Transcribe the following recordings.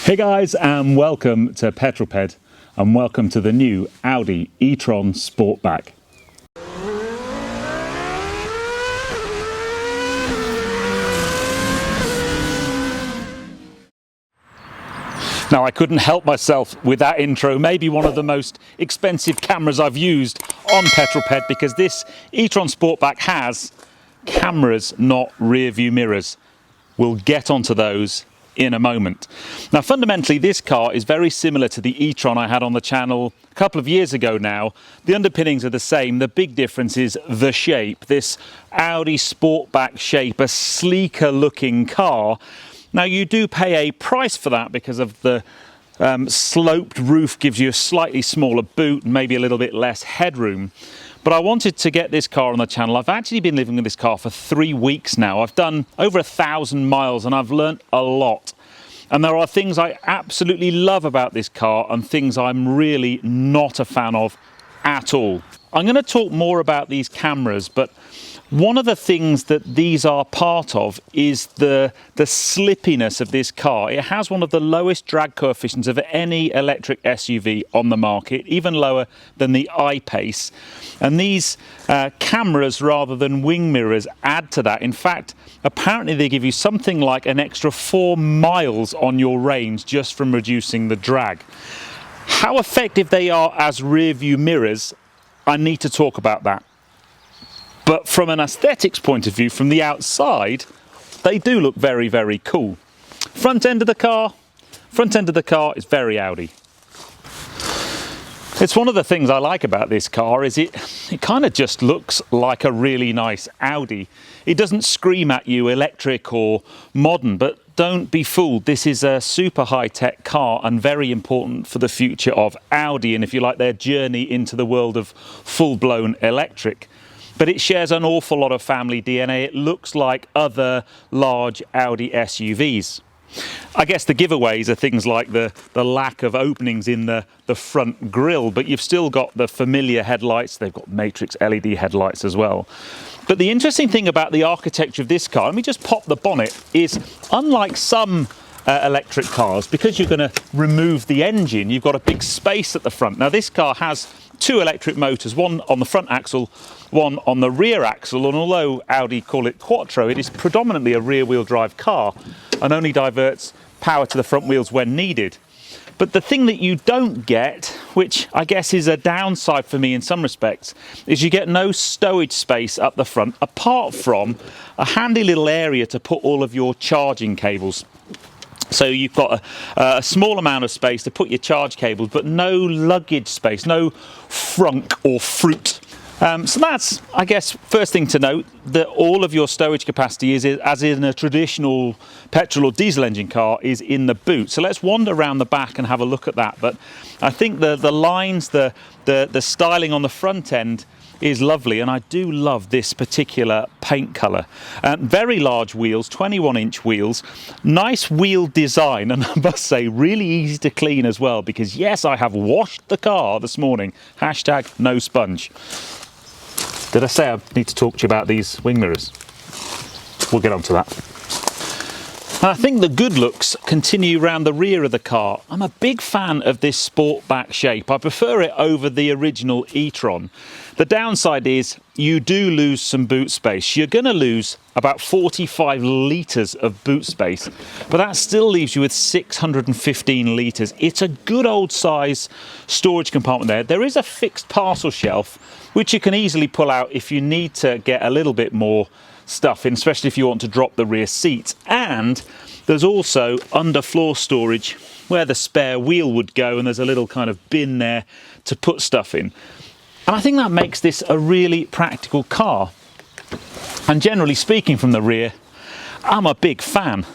Hey guys, and welcome to Petrol, and welcome to the new Audi e-tron Sportback. Now, I couldn't help myself with that intro. Maybe one of the most expensive cameras I've used on Petrol, because this e-tron Sportback has cameras, not rear view mirrors. We'll get onto those in a moment. Now, fundamentally, this car is very similar to the e-tron I had on the channel a couple of years ago now. The underpinnings are the same. The big difference is the shape. This Audi Sportback shape, a sleeker looking car. Now, you do pay a price for that because of the sloped roof gives you a slightly smaller boot and maybe a little bit less headroom. But I wanted to get this car on the channel. I've actually been living with this car for 3 weeks now. I've done over 1,000 miles and I've learnt a lot. And there are things I absolutely love about this car and things I'm really not a fan of at all. I'm going to talk more about these cameras, but one of the things that these are part of is the slippiness of this car. It has one of the lowest drag coefficients of any electric SUV on the market, even lower than the I-Pace. And these cameras, rather than wing mirrors, add to that. In fact, apparently they give you something like an extra 4 miles on your range just from reducing the drag. How effective they are as rear view mirrors, I need to talk about that. But from an aesthetics point of view, from the outside, they do look very, very cool. Front end of the car is very Audi. It's one of the things I like about this car is it kind of just looks like a really nice Audi. It doesn't scream at you electric or modern, but don't be fooled. This is a super high-tech car and very important for the future of Audi and, if you like, their journey into the world of full-blown electric. But it shares an awful lot of family DNA. It looks like other large Audi SUVs. I guess the giveaways are things like the lack of openings in the front grille, but you've still got the familiar headlights. They've got matrix LED headlights as well. But the interesting thing about the architecture of this car, let me just pop the bonnet, is unlike some electric cars, because you're going to remove the engine, you've got a big space at the front. Now, this car has 2 electric motors, one on the front axle, one on the rear axle, and although Audi call it Quattro, it is predominantly a rear-wheel drive car and only diverts power to the front wheels when needed. But the thing that you don't get, which I guess is a downside for me in some respects, is you get no stowage space up the front, apart from a handy little area to put all of your charging cables. So you've got a small amount of space to put your charge cables, but no luggage space, no frunk or fruit. So that's, I guess, first thing to note, that all of your stowage capacity is, as in a traditional petrol or diesel engine car, is in the boot. So let's wander around the back and have a look at that. But I think the lines, the styling on the front end is lovely, and I do love this particular paint colour. Very large wheels, 21-inch wheels, nice wheel design, and I must say really easy to clean as well, because yes, I have washed the car this morning. Hashtag no sponge. Did I say I need to talk to you about these wing mirrors? We'll get on to that. And I think the good looks continue around the rear of the car. I'm a big fan of this Sportback shape. I prefer it over the original e-tron. The downside is you do lose some boot space. You're going to lose about 45 litres of boot space, but that still leaves you with 615 litres. It's a good old size storage compartment there. There is a fixed parcel shelf, which you can easily pull out if you need to get a little bit more stuff in, especially if you want to drop the rear seats. And there's also underfloor storage where the spare wheel would go, and there's a little kind of bin there to put stuff in. And I think that makes this a really practical car. And generally speaking, from the rear, I'm a big fan.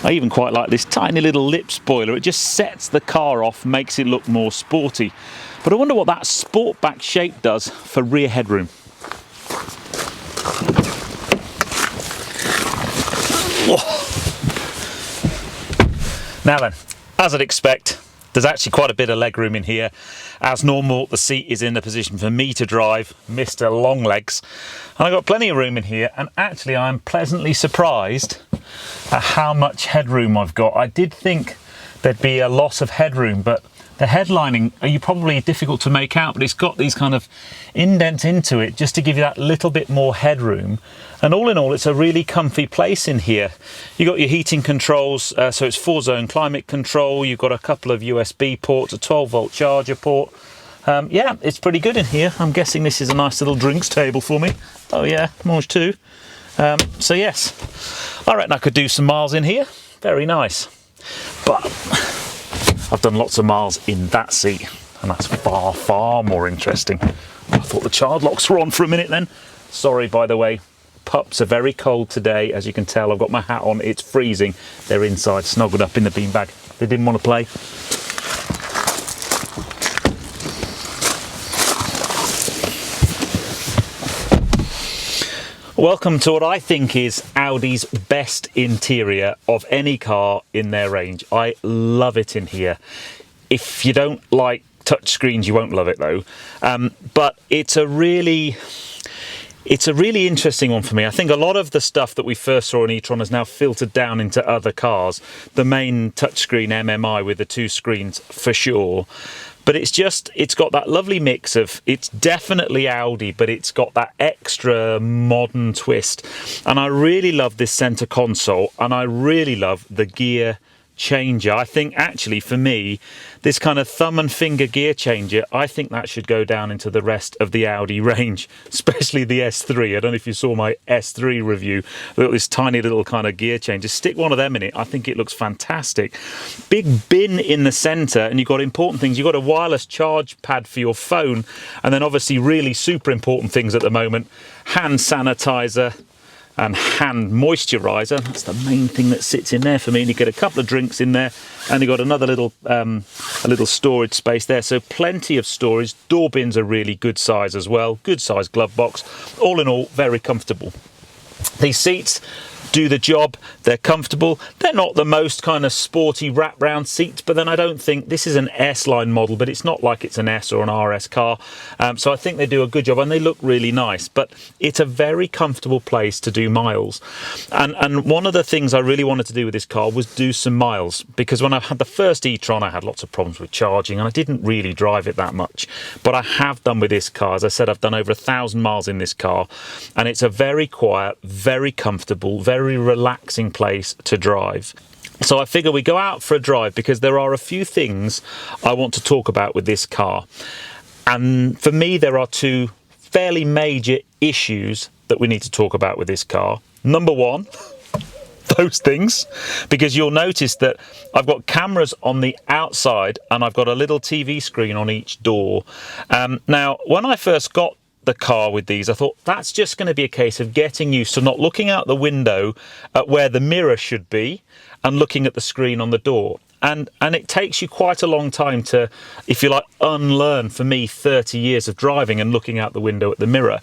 I even quite like this tiny little lip spoiler. It just sets the car off, makes it look more sporty. But I wonder what that Sportback shape does for rear headroom. Now then, as I'd expect, there's actually quite a bit of legroom in here. As normal, the seat is in the position for me to drive, Mr. Longlegs. And I've got plenty of room in here, and actually I'm pleasantly surprised at how much headroom I've got. I did think there'd be a loss of headroom, but the headlining are probably difficult to make out, but it's got these kind of indents into it just to give you that little bit more headroom. And all in all, it's a really comfy place in here. You've got your heating controls, so it's 4-zone climate control. You've got a couple of USB ports, a 12-volt charger port. Yeah, it's pretty good in here. I'm guessing this is a nice little drinks table for me. Oh yeah, mange too. So yes, I reckon I could do some miles in here. Very nice. But I've done lots of miles in that seat, and that's far, far more interesting. I thought the child locks were on for a minute then. Sorry, by the way. Pups are very cold today, as you can tell. I've got my hat on, it's freezing. They're inside, snuggled up in the beanbag. They didn't want to play. Welcome to what I think is Audi's best interior of any car in their range. I love it in here. If you don't like touchscreens, you won't love it though. But it's a really interesting one for me. I think a lot of the stuff that we first saw in e-tron has now filtered down into other cars. The main touchscreen MMI with the 2 screens for sure. But it's got that lovely mix of, it's definitely Audi, but it's got that extra modern twist. And I really love this center console, and I really love the gear changer. I think actually for me, this kind of thumb and finger gear changer, I think that should go down into the rest of the Audi range, especially the S3. I don't know if you saw my S3 review. Look at this tiny little kind of gear changer. Stick one of them in it. I think it looks fantastic. Big bin in the center, and you've got important things. You've got a wireless charge pad for your phone, and then obviously really super important things at the moment, hand sanitizer and hand moisturizer. That's the main thing that sits in there for me. And you get a couple of drinks in there, and you got another little a little storage space there, so plenty of storage. Door bins are really good size as well, good size glove box. All in all, very comfortable. These seats do the job. They're comfortable. They're not the most kind of sporty wrap round seats, but then I don't think this is an S-line model, but it's not like it's an S or an RS car. So I think they do a good job, and they look really nice. But it's a very comfortable place to do miles. And one of the things I really wanted to do with this car was do some miles, because when I had the first e-tron, I had lots of problems with charging, and I didn't really drive it that much. But I have done with this car. As I said, I've done over 1,000 miles in this car, and it's a very quiet, very comfortable, very relaxing place to drive. So I figure we go out for a drive, because there are a few things I want to talk about with this car. And for me, there are 2 fairly major issues that we need to talk about with this car. Number 1, those things, because you'll notice that I've got cameras on the outside, and I've got a little TV screen on each door. Now, when I first got the car with these, I thought that's just going to be a case of getting used to not looking out the window at where the mirror should be and looking at the screen on the door. And it takes you quite a long time to, if you like, unlearn, for me, 30 years of driving and looking out the window at the mirror.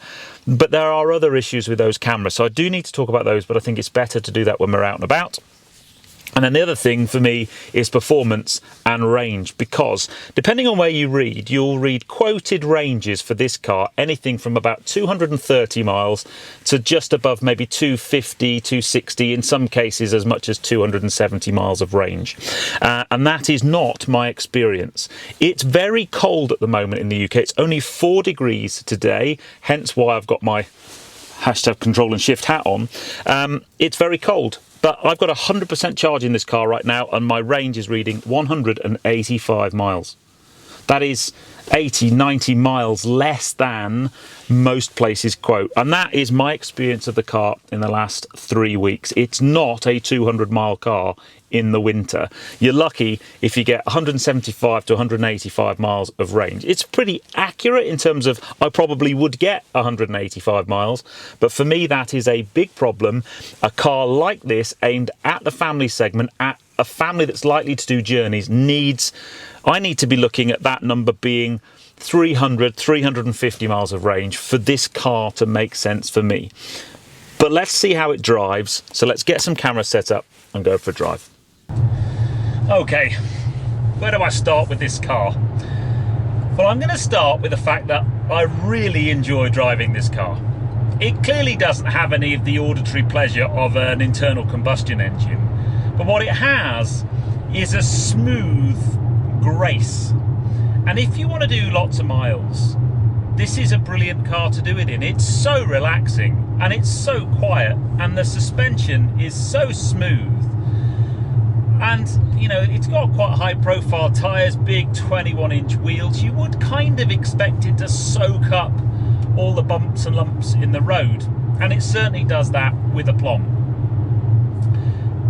But there are other issues with those cameras, so I do need to talk about those, but I think it's better to do that when we're out and about. And then the other thing for me is performance and range, because depending on where you read, you'll read quoted ranges for this car, anything from about 230 miles to just above maybe 250, 260, in some cases as much as 270 miles of range. And that is not my experience. It's very cold at the moment in the UK. It's only 4 degrees today, hence why I've got my hashtag control and shift hat on. It's very cold. But I've got 100% charge in this car right now, and my range is reading 185 miles. That is 80, 90 miles less than most places quote. And that is my experience of the car in the last 3 weeks. It's not a 200-mile car in the winter. You're lucky if you get 175 to 185 miles of range. It's pretty accurate in terms of I probably would get 185 miles, but for me that is a big problem. A car like this, aimed at the family segment, at a family that's likely to do journeys, I need to be looking at that number being 300, 350 miles of range for this car to make sense for me. But let's see how it drives. So let's get some cameras set up and go for a drive. Okay, where do I start with this car? Well, I'm going to start with the fact that I really enjoy driving this car. It clearly doesn't have any of the auditory pleasure of an internal combustion engine, but what it has is a smooth grace. And if you want to do lots of miles, this is a brilliant car to do it in. It's so relaxing and it's so quiet, and the suspension is so smooth. And you know, it's got quite high profile tyres, big 21-inch wheels. You would kind of expect it to soak up all the bumps and lumps in the road, and it certainly does that with aplomb.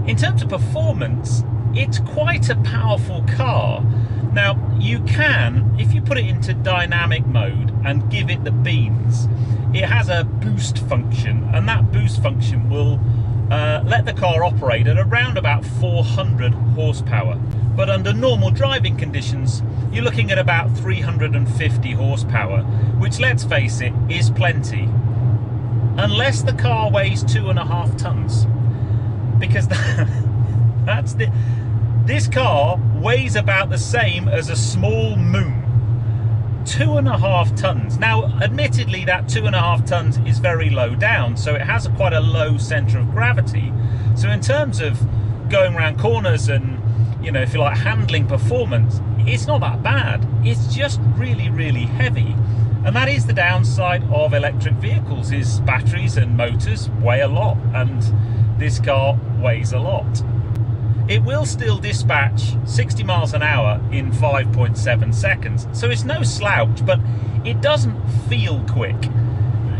In terms of performance, it's quite a powerful car. Now, you can, if you put it into dynamic mode and give it the beans, it has a boost function, and that boost function will let the car operate at around about 400 horsepower. But under normal driving conditions, you're looking at about 350 horsepower, which, let's face it, is plenty. Unless the car weighs 2.5 tons. Because this car weighs about the same as a small moon. 2.5 tons. Now, admittedly, that 2.5 tons is very low down, so it has quite a low center of gravity. So in terms of going around corners and, you know, if you like, handling performance, it's not that bad. It's just really, really heavy. And that is the downside of electric vehicles, is batteries and motors weigh a lot, and this car weighs a lot. It will still dispatch 60 miles an hour in 5.7 seconds, so it's no slouch, but it doesn't feel quick.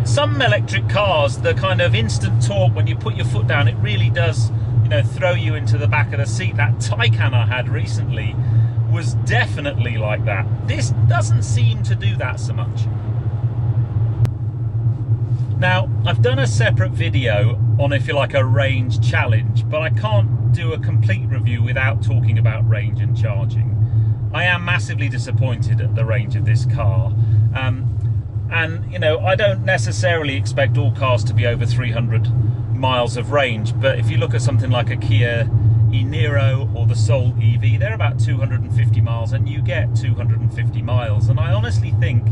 Some electric cars, the kind of instant torque when you put your foot down, it really does, you know, throw you into the back of the seat. That Taycan I had recently was definitely like that. This doesn't seem to do that so much. Now, I've done a separate video on, if you like, a range challenge, but I can't do a complete review without talking about range and charging. I am massively disappointed at the range of this car. And, you know, I don't necessarily expect all cars to be over 300 miles of range, but if you look at something like a Kia e-Niro or the Soul EV, they're about 250 miles, and you get 250 miles. And I honestly think,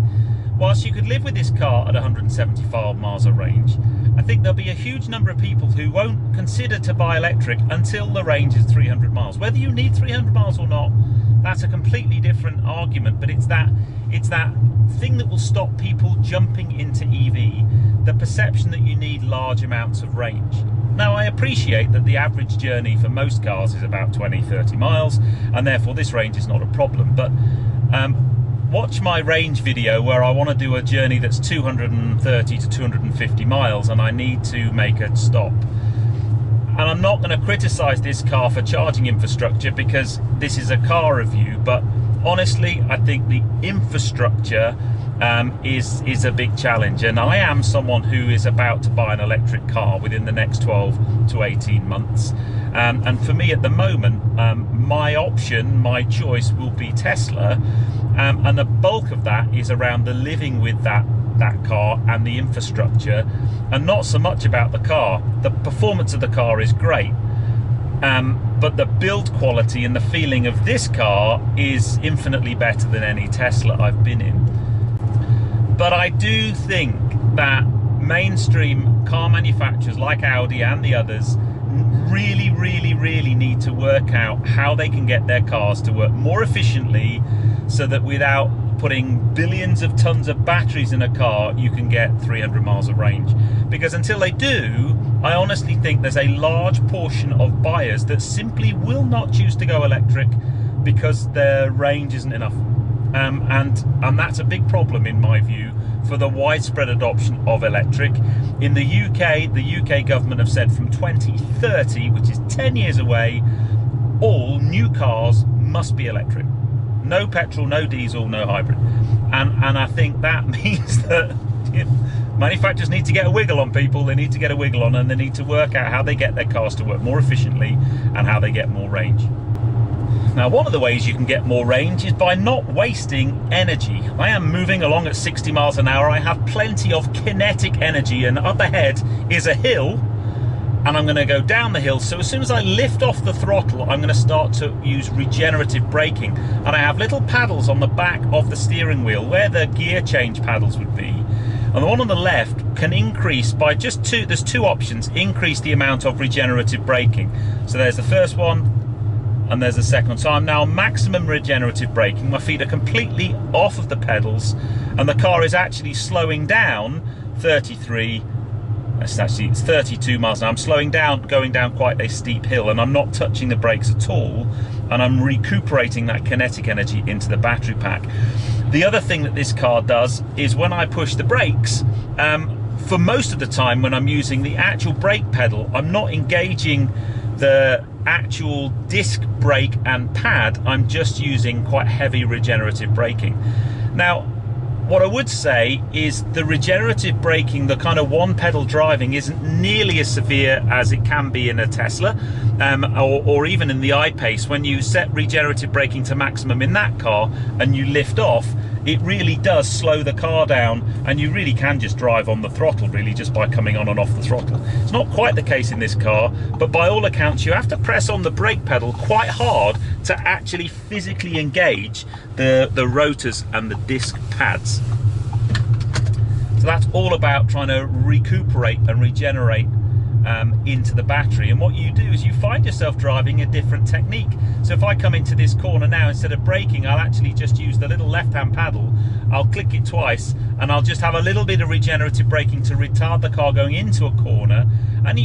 whilst you could live with this car at 175 miles of range, I think there'll be a huge number of people who won't consider to buy electric until the range is 300 miles. Whether you need 300 miles or not, that's a completely different argument, but it's that thing that will stop people jumping into EV, the perception that you need large amounts of range. Now, I appreciate that the average journey for most cars is about 20-30 miles, and therefore this range is not a problem, but watch my range video where I want to do a journey that's 230 to 250 miles and I need to make a stop. And I'm not going to criticize this car for charging infrastructure because this is a car review, but honestly, I think the infrastructure is a big challenge. And I am someone who is about to buy an electric car within the next 12 to 18 months. And for me at the moment, my option, my choice will be Tesla. And the bulk of that is around the living with that car and the infrastructure, and not so much about the car. The performance of the car is great, but the build quality and the feeling of this car is infinitely better than any Tesla I've been in. But I do think that mainstream car manufacturers like Audi and the others really, really, really need to work out how they can get their cars to work more efficiently, so that without putting billions of tons of batteries in a car, you can get 300 miles of range. Because until they do, I honestly think there's a large portion of buyers that simply will not choose to go electric because their range isn't enough. And that's a big problem in my view for the widespread adoption of electric. In the UK government have said from 2030, which is 10 years away, all new cars must be electric. No petrol, no diesel, no hybrid. And I think that means that, you know, manufacturers need to get a wiggle on people. They need to get a wiggle on, and they need to work out how they get their cars to work more efficiently and how they get more range. Now, one of the ways you can get more range is by not wasting energy. I am moving along at 60 miles an hour. I have plenty of kinetic energy, and up ahead is a hill, and I'm going to go down the hill. So as soon as I lift off the throttle, I'm going to start to use regenerative braking. And I have little paddles on the back of the steering wheel where the gear change paddles would be. And the one on the left can increase by just there's two options, increase the amount of regenerative braking. So there's the first one, and there's the second one. So I'm now maximum regenerative braking. My feet are completely off of the pedals, and the car is actually slowing down 33, it's 32 miles an hour. I'm slowing down, going down quite a steep hill, and I'm not touching the brakes at all, and I'm recuperating that kinetic energy into the battery pack. The other thing that this car does is when I push the brakes, for most of the time when I'm using the actual brake pedal, I'm not engaging the actual disc brake and pad. I'm just using quite heavy regenerative braking. Now, what I would say is the regenerative braking, the kind of one pedal driving, isn't nearly as severe as it can be in a Tesla, or even in the I-Pace. When you set regenerative braking to maximum in that car and you lift off, it really does slow the car down, and you really can just drive on the throttle really just by coming on and off the throttle. It's not quite the case in this car, but by all accounts you have to press on the brake pedal quite hard to actually physically engage the rotors and the disc pads. So that's all about trying to recuperate and regenerate into the battery. And what you do is you find yourself driving a different technique. So if I come into this corner now, instead of braking, I'll actually just use the little left-hand paddle. I'll click it twice, and I'll just have a little bit of regenerative braking to retard the car going into a corner. And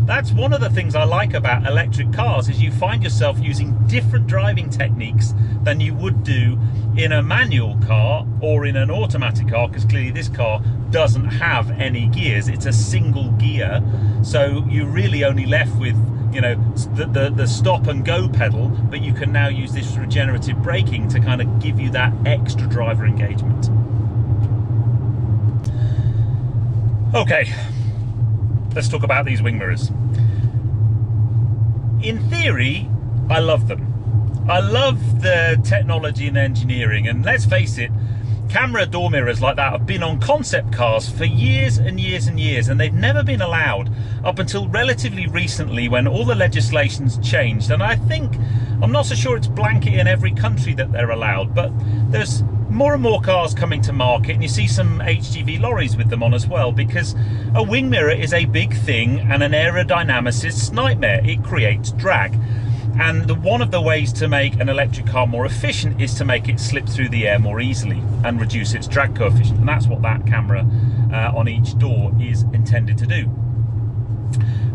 that's one of the things I like about electric cars, is you find yourself using different driving techniques than you would do in a manual car or in an automatic car, because clearly this car doesn't have any gears. It's a single gear, so you're really only left with, you know, the stop and go pedal, but you can now use this regenerative braking to kind of give you that extra driver engagement. Okay, let's talk about these wing mirrors. In theory, I love them. I love the technology and engineering, and let's face it, camera door mirrors like that have been on concept cars for years and years and years, and they've never been allowed up until relatively recently when all the legislation's changed. And I'm not so sure it's blanket in every country that they're allowed, but there's more and more cars coming to market, and you see some HGV lorries with them on as well, because a wing mirror is a big thing and an aerodynamicist's nightmare. It creates drag. And one of the ways to make an electric car more efficient is to make it slip through the air more easily and reduce its drag coefficient. And that's what that camera on each door is intended to do.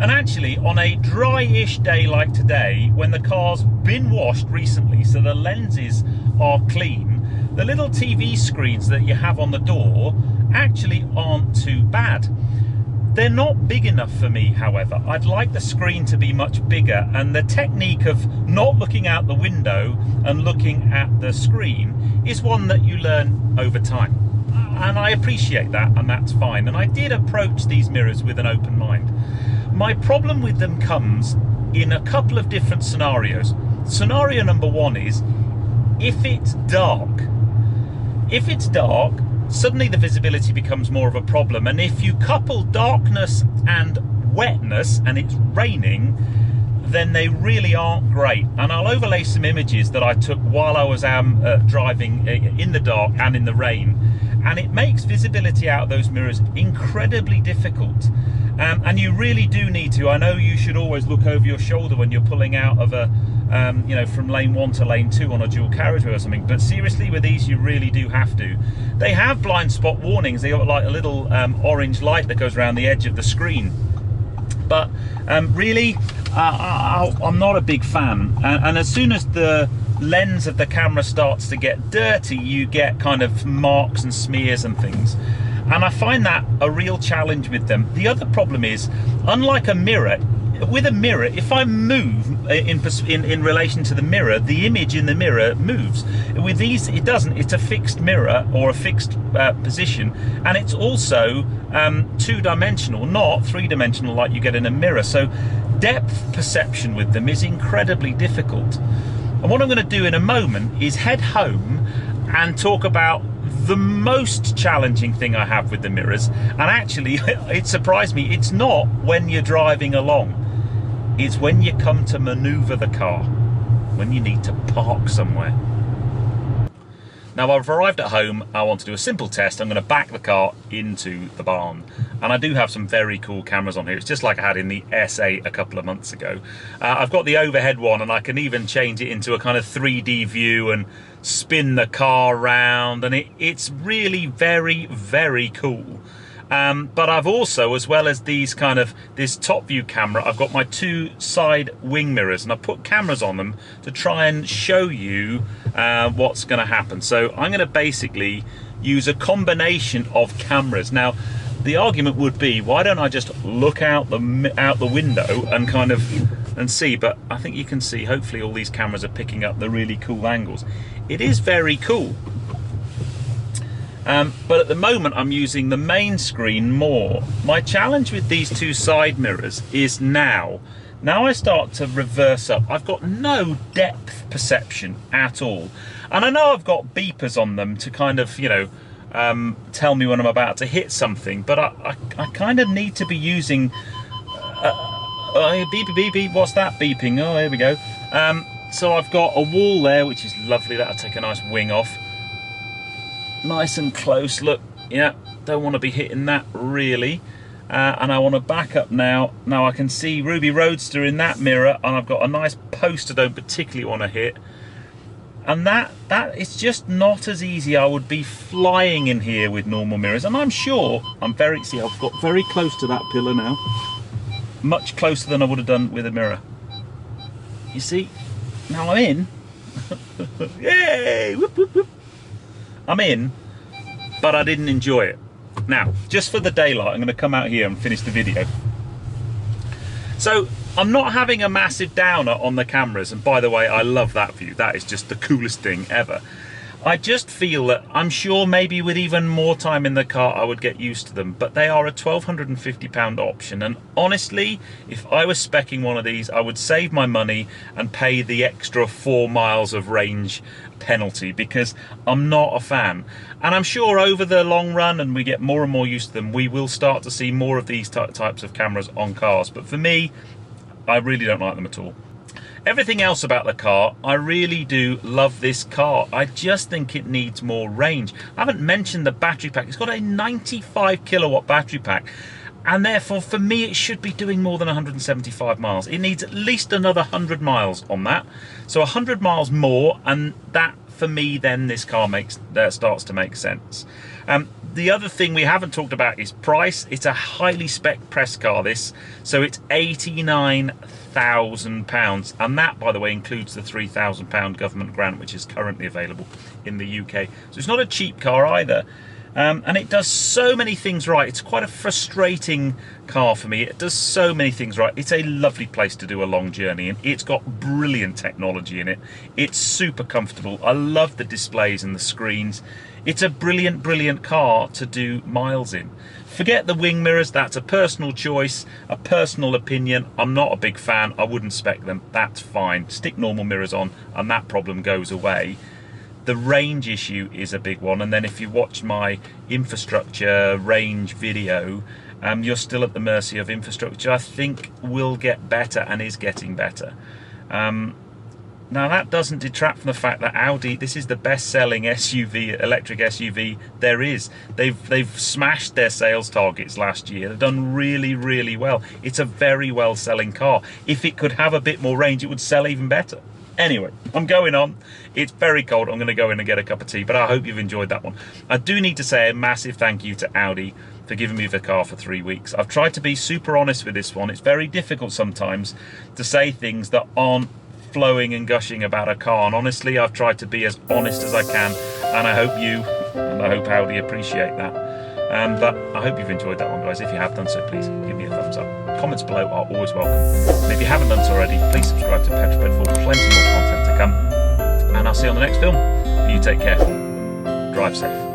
And actually, on a dry-ish day like today, when the car's been washed recently, so the lenses are clean, the little TV screens that you have on the door actually aren't too bad. They're not big enough for me, however. I'd like the screen to be much bigger, and the technique of not looking out the window and looking at the screen is one that you learn over time. And I appreciate that, and that's fine. And I did approach these mirrors with an open mind. My problem with them comes in a couple of different scenarios. Scenario number one is if it's dark. If it's dark, suddenly the visibility becomes more of a problem, and if you couple darkness and wetness and it's raining, then they really aren't great. And I'll overlay some images that I took while I was driving in the dark and in the rain, and it makes visibility out of those mirrors incredibly difficult. And you really do need to, I know you should always look over your shoulder when you're pulling out of a you know, from lane 1 to lane 2 on a dual carriageway or something, but seriously with these you really do have to. They have blind spot warnings. They got like a little orange light that goes around the edge of the screen, but really I'm not a big fan, and as soon as the lens of the camera starts to get dirty, you get kind of marks and smears and things, and I find that a real challenge with them. The other problem is, unlike a mirror, with a mirror, if I move in relation to the mirror, the image in the mirror moves. With these, it doesn't. It's a fixed mirror or a fixed position, and it's also two-dimensional, not three-dimensional like you get in a mirror. So depth perception with them is incredibly difficult. And what I'm going to do in a moment is head home and talk about the most challenging thing I have with the mirrors. And actually, it surprised me, it's not when you're driving along. It's when you come to maneuver the car, when you need to park somewhere. Now I've arrived at home, I want to do a simple test. I'm going to back the car into the barn. And I do have some very cool cameras on here. It's just like I had in the S8 a couple of months ago. I've got the overhead one, and I can even change it into a kind of 3D view and spin the car around, and it's really very, very cool. But I've also, as well as these this top view camera, I've got my 2 side wing mirrors, and I put cameras on them to try and show you what's going to happen. So I'm going to basically use a combination of cameras. Now, the argument would be, why don't I just look out the window and see? But I think you can see, hopefully all these cameras are picking up the really cool angles. It is very cool. But at the moment I'm using the main screen more. My challenge with these 2 side mirrors is now I start to reverse up, I've got no depth perception at all. And I know I've got beepers on them to tell me when I'm about to hit something, but I kind of need to be using beep beep beep. What's that beeping? Oh, here we go. So I've got a wall there, which is lovely. That'll take a nice wing off. Nice and close, look. Yeah, don't want to be hitting that really. And I want to back up now. Now I can see Ruby Roadster in that mirror, and I've got a nice post I don't particularly want to hit. And that it's just not as easy. I would be flying in here with normal mirrors, and I'm sure I've got very close to that pillar now, much closer than I would have done with a mirror. You see, now I'm in. Yay! Whoop, whoop, whoop. I'm in, but I didn't enjoy it. Now, just for the daylight, I'm going to come out here and finish the video. So I'm not having a massive downer on the cameras, and by the way, I love that view. That is just the coolest thing ever. I just feel that I'm sure maybe with even more time in the car I would get used to them, but they are a £1,250 option, and honestly, if I was speccing one of these, I would save my money and pay the extra 4 miles of range penalty, because I'm not a fan. And I'm sure over the long run, and we get more and more used to them, we will start to see more of these types of cameras on cars. But for me, I really don't like them at all. Everything else about the car, I really do love this car. I just think it needs more range. I haven't mentioned the battery pack. It's got a 95 kilowatt battery pack, and therefore for me it should be doing more than 175 miles. It needs at least another 100 miles on that. So 100 miles more, and that for me then this car starts to make sense. The other thing we haven't talked about is price. It's a highly spec press car, this, so it's £89,000, and that, by the way, includes the £3,000 government grant which is currently available in the UK. So it's not a cheap car either. And it does so many things right. It's quite a frustrating car for me. It does so many things right. It's a lovely place to do a long journey, and it's got brilliant technology in it. It's super comfortable. I love the displays and the screens. It's a brilliant, brilliant car to do miles in. Forget the wing mirrors. That's a personal choice, a personal opinion. I'm not a big fan. I wouldn't spec them. That's fine. Stick normal mirrors on and that problem goes away. The range issue is a big one, and then if you watch my infrastructure range video, you're still at the mercy of infrastructure. I think will get better and is getting better. Now that doesn't detract from the fact that Audi, this is the best-selling SUV, electric SUV there is. They've smashed their sales targets last year. They've done really, really well. It's a very well-selling car. If it could have a bit more range, it would sell even better. Anyway, I'm going on. It's very cold. I'm going to go in and get a cup of tea, but I hope you've enjoyed that one. I do need to say a massive thank you to Audi for giving me the car for 3 weeks. I've tried to be super honest with this one. It's very difficult sometimes to say things that aren't flowing and gushing about a car, and honestly, I've tried to be as honest as I can, and I hope you and I hope Audi appreciate that. But I hope you've enjoyed that one, guys. If you have done so, please give me a thumbs up. Comments below are always welcome. And if you haven't done so already, please subscribe to Petrol for plenty more content to come. And I'll see you on the next film. You take care. Drive safe.